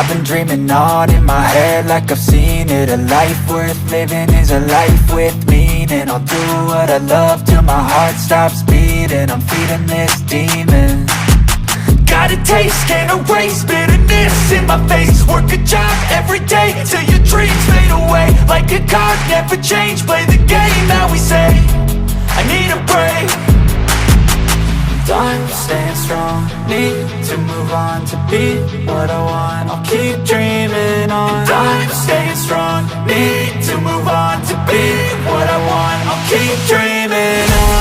I've been dreaming on in my head like I've seen it. A life worth living is a life with meaning. I'll do what I love till my heart stops beating. I'm feeding this demon. Got a taste, can't erase bitterness in my face. Work a job every day till your dreams fade away. Like a card, never change, play the game that we say. I need a break. I'm staying strong, need to move on to be what I want. I'll keep dreaming on. I'm staying strong, need to move on to be what I want. I'll keep dreaming on.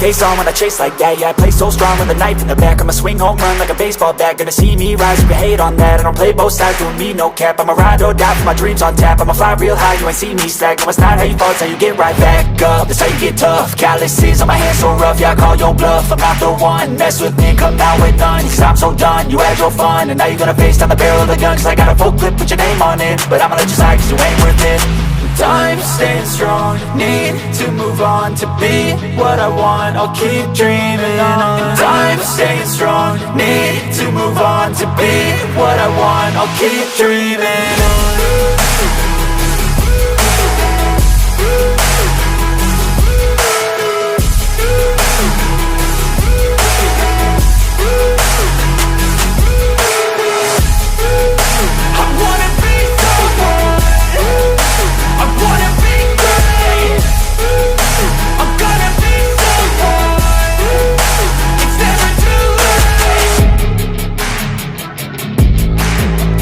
Face on when I chase like that. Yeah, I play so strong with a knife in the back. I'ma swing home run like a baseball bat. Gonna see me rise, you can hate on that. I don't play both sides, doing me no cap. I'ma ride or die for my dreams on tap. I'ma fly real high, you ain't see me slack. No, it's not how you fall, it's how you get right back up. That's how you get tough. Calluses on my hands so rough, yeah, I call your bluff. I'm not the one, mess with me, come out with none. Cause I'm so done, you had your fun. And now you're gonna face down the barrel of the gun. Cause I got a full clip with your name on it. But I'ma let you slide cause you ain't worth it. I'm staying strong, need to move on to be what I want. I'll keep dreaming on. I'm staying strong, need to move on to be what I want. I'll keep dreaming on.